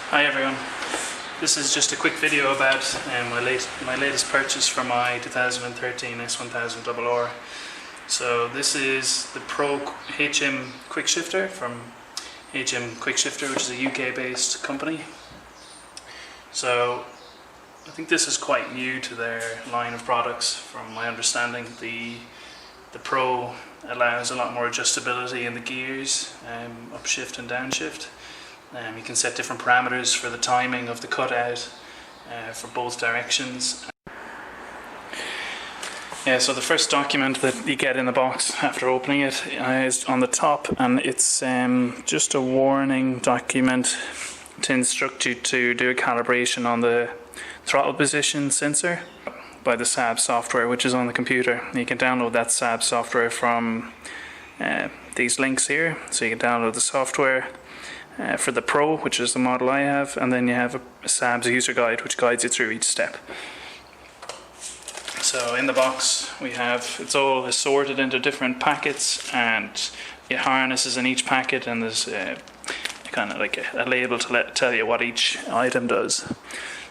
Hi everyone, this is just a quick video about my latest purchase for my 2013 S1000RR. So this is the Pro HM Quickshifter from HM Quickshifter, which is a UK based company. So I think this is quite new to their line of products. From my understanding, the Pro allows a lot more adjustability in the gears, upshift and downshift. You can set different parameters for the timing of the cutout for both directions. Yeah, so the first document that you get in the box after opening it is on the top, and it's just a warning document to instruct you to do a calibration on the throttle position sensor by the SAB software, which is on the computer. You can download that SAB software from these links here. So you can download the software for the Pro, which is the model I have, and then you have a SAB's user guide which guides you through each step. So in the box we have, it's all assorted into different packets, and your harness is in each packet, and there's kind of like a label to tell you what each item does.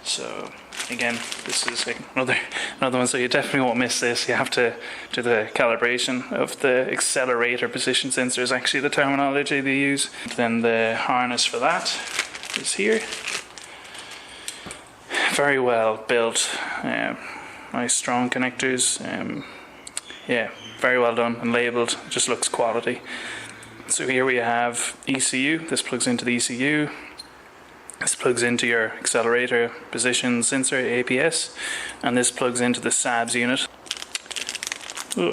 So again, this is another one, so you definitely won't miss this. You have to do the calibration of the accelerator position sensor, is actually the terminology they use. Then the harness for that is here. Very well built, nice strong connectors. Yeah, very well done and labelled, just looks quality. So here we have ECU, this plugs into the ECU. This plugs into your accelerator position sensor, APS, and this plugs into the SAB's unit. Ooh.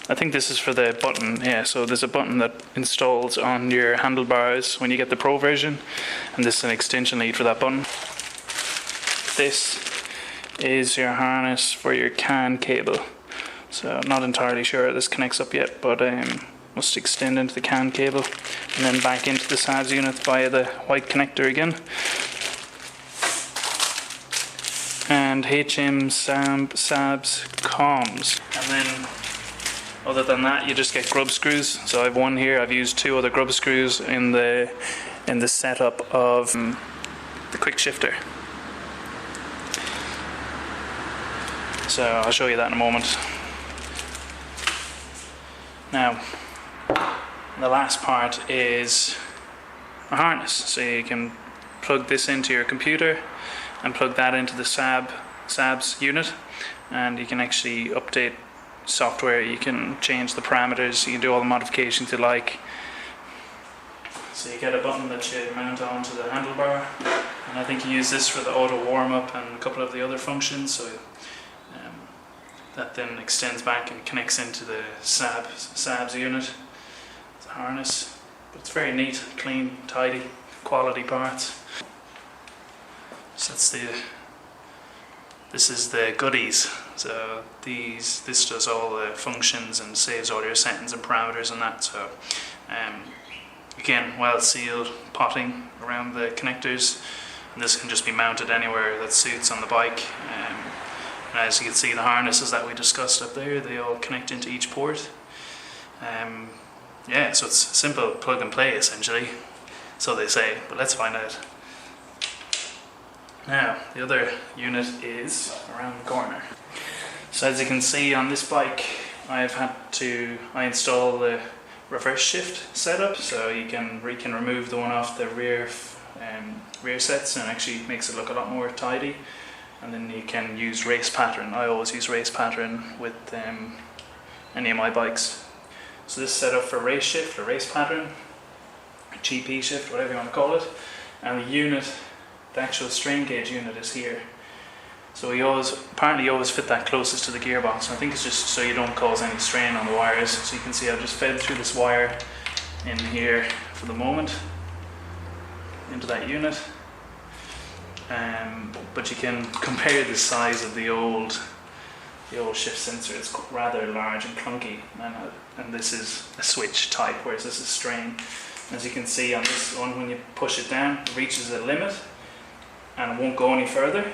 I think this is for the button, yeah, so there's a button that installs on your handlebars when you get the Pro version, and this is an extension lead for that button. This is your harness for your CAN cable. So I'm not entirely sure how this connects up yet, but must extend into the CAN cable and then back into the SAB's unit via the white connector again. And HM SAB's comms. And then other than that, you just get grub screws. So I have one here. I've used two other grub screws in the setup of the Quickshifter. So I'll show you that in a moment. Now, the last part is a harness. So you can plug this into your computer and plug that into the SAB's unit, and you can actually update software. You can change the parameters, you can do all the modifications you like. So you get a button that you mount onto the handlebar, and I think you use this for the auto warm-up and a couple of the other functions. So that then extends back and connects into the SAB's unit. It's a harness, but it's very neat, clean, tidy, quality parts. So this is the goodies. So this does all the functions and saves all your settings and parameters and that. So again, well sealed potting around the connectors, and this can just be mounted anywhere that suits on the bike. And as you can see, the harnesses that we discussed up there, they all connect into each port. Yeah, so it's a simple plug and play essentially, so they say, but let's find out. Now, the other unit is around the corner. So as you can see on this bike, I install the reverse shift setup, so you can remove the one off the rear sets, and actually makes it look a lot more tidy. And then you can use race pattern. I always use race pattern with any of my bikes. So this is set up for race shift or race pattern, GP shift, whatever you want to call it. And the unit, the actual strain gauge unit, is here. So apparently you always fit that closest to the gearbox. I think it's just so you don't cause any strain on the wires. So you can see I've just fed through this wire in here for the moment into that unit. But you can compare the size of the old shift sensor. It's rather large and clunky, and this is a switch type, whereas this is strain. And as you can see on this one, when you push it down, it reaches a limit and it won't go any further,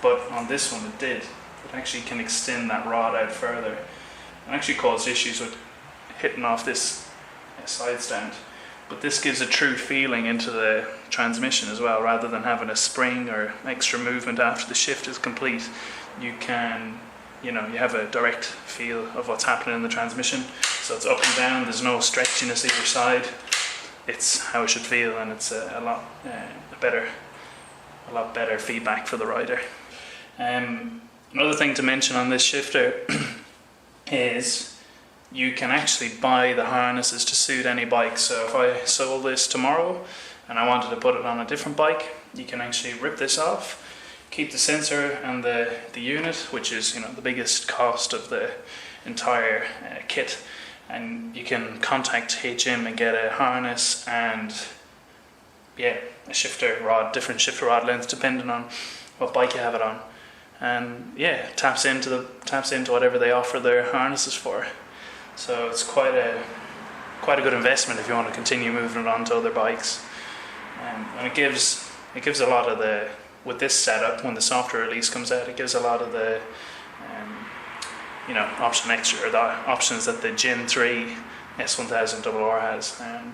but on this one it did. It actually can extend that rod out further, and actually caused issues with hitting off this side stand. but this gives a true feeling into the transmission as well. Rather than having a spring or extra movement after the shift is complete, you can, you have a direct feel of what's happening in the transmission. So it's up and down, there's no stretchiness either side. It's how it should feel, and it's a lot better feedback for the rider. Another thing to mention on this shifter is you can actually buy the harnesses to suit any bike. So if I sold this tomorrow and I wanted to put it on a different bike, you can actually rip this off, keep the sensor and the unit, which is the biggest cost of the entire kit, and you can contact HM and get a harness and a shifter rod, different shifter rod lengths depending on what bike you have it on, and it taps into whatever they offer their harnesses for. So it's quite a good investment if you want to continue moving it on to other bikes, and it gives a lot of the, with this setup, when the software release comes out, it gives a lot of the option extra, or the options that the Gen 3 S1000RR has, and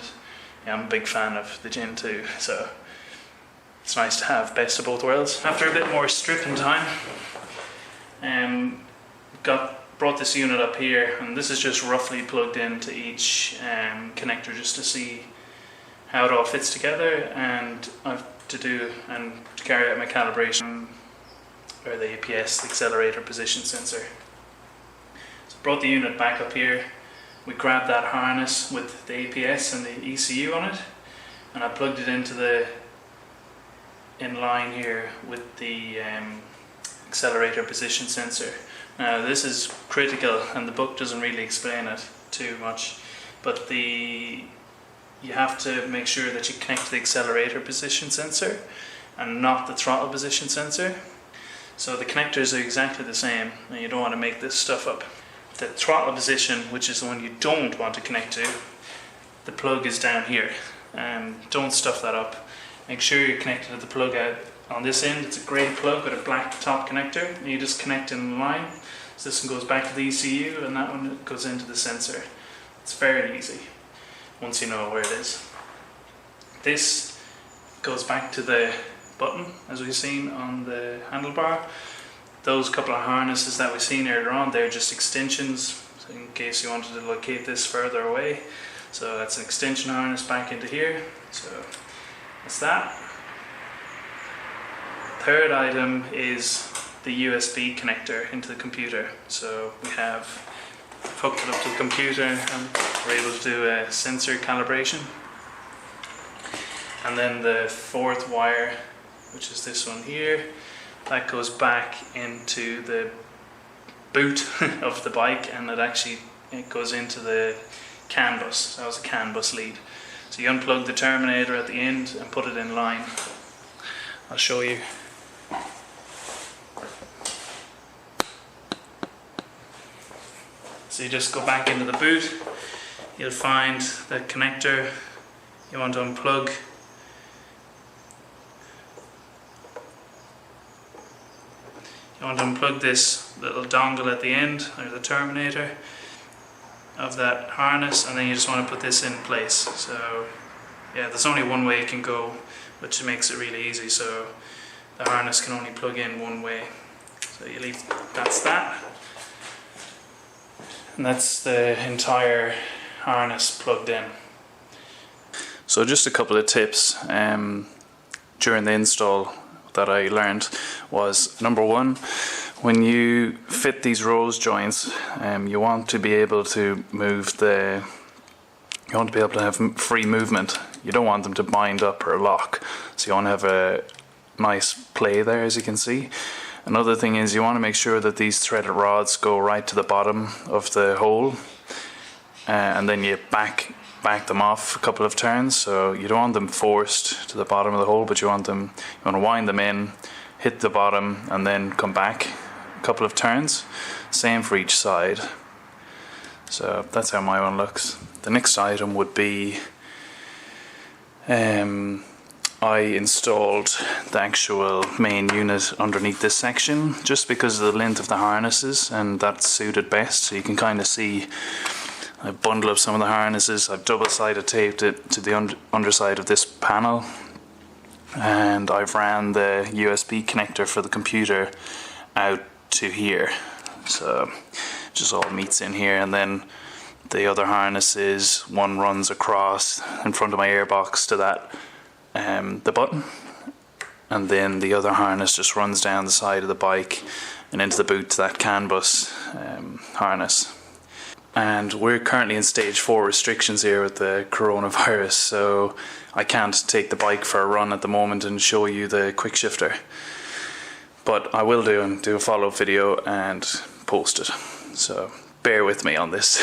I'm a big fan of the Gen 2, so it's nice to have best of both worlds. After a bit more stripping time, brought this unit up here, and this is just roughly plugged into each connector just to see how it all fits together, and I've to carry out my calibration, or the APS, the accelerator position sensor. So brought the unit back up here, we grabbed that harness with the APS and the ECU on it, and I plugged it in line here with the accelerator position sensor. Now this is critical, and the book doesn't really explain it too much, but you have to make sure that you connect to the accelerator position sensor and not the throttle position sensor. So the connectors are exactly the same, and you don't want to make this stuff up. The throttle position, which is the one you don't want to connect to, the plug is down here. Don't stuff that up. Make sure you're connected to the plug out on this end. It's a grey plug with a black top connector, and you just connect in line. So this one goes back to the ECU, and that one goes into the sensor. It's very easy once you know where it is. This goes back to the button, as we've seen on the handlebar. Those couple of harnesses that we've seen earlier on, they're just extensions, so in case you wanted to locate this further away. So that's an extension harness back into here. So that's that. Third item is the USB connector into the computer. So we have hooked it up to the computer, and we're able to do a sensor calibration. And then the fourth wire, which is this one here, that goes back into the boot of the bike, and it goes into the CAN bus. That was a CAN bus lead. So you unplug the terminator at the end and put it in line. I'll show you. So you just go back into the boot, you'll find the connector you want to unplug. You want to unplug this little dongle at the end, or the terminator of that harness, and then you just want to put this in place. So there's only one way it can go, which makes it really easy. So the harness can only plug in one way. So you leave, that's that. And that's the entire harness plugged in. So just a couple of tips during the install that I learned was, number one, when you fit these rose joints, you want to be able to have free movement. You don't want them to bind up or lock. So you want to have a nice play there, as you can see. Another thing is you want to make sure that these threaded rods go right to the bottom of the hole, and then you back them off a couple of turns. So you don't want them forced to the bottom of the hole, but you want to wind them in, hit the bottom, and then come back a couple of turns. Same for each side. So that's how my one looks. The next item would be I installed the actual main unit underneath this section, just because of the length of the harnesses, and that suited best. So you can kind of see I've bundled up some of the harnesses. I've double-sided taped it to the underside of this panel, and I've ran the USB connector for the computer out to here, so just all meets in here. And then the other harnesses, one runs across in front of my airbox to that the button, and then the other harness just runs down the side of the bike and into the boot to that CAN bus harness. And we're currently in stage 4 restrictions here with the coronavirus, so I can't take the bike for a run at the moment and show you the Quickshifter, but I will do a follow-up video and post it, so bear with me on this.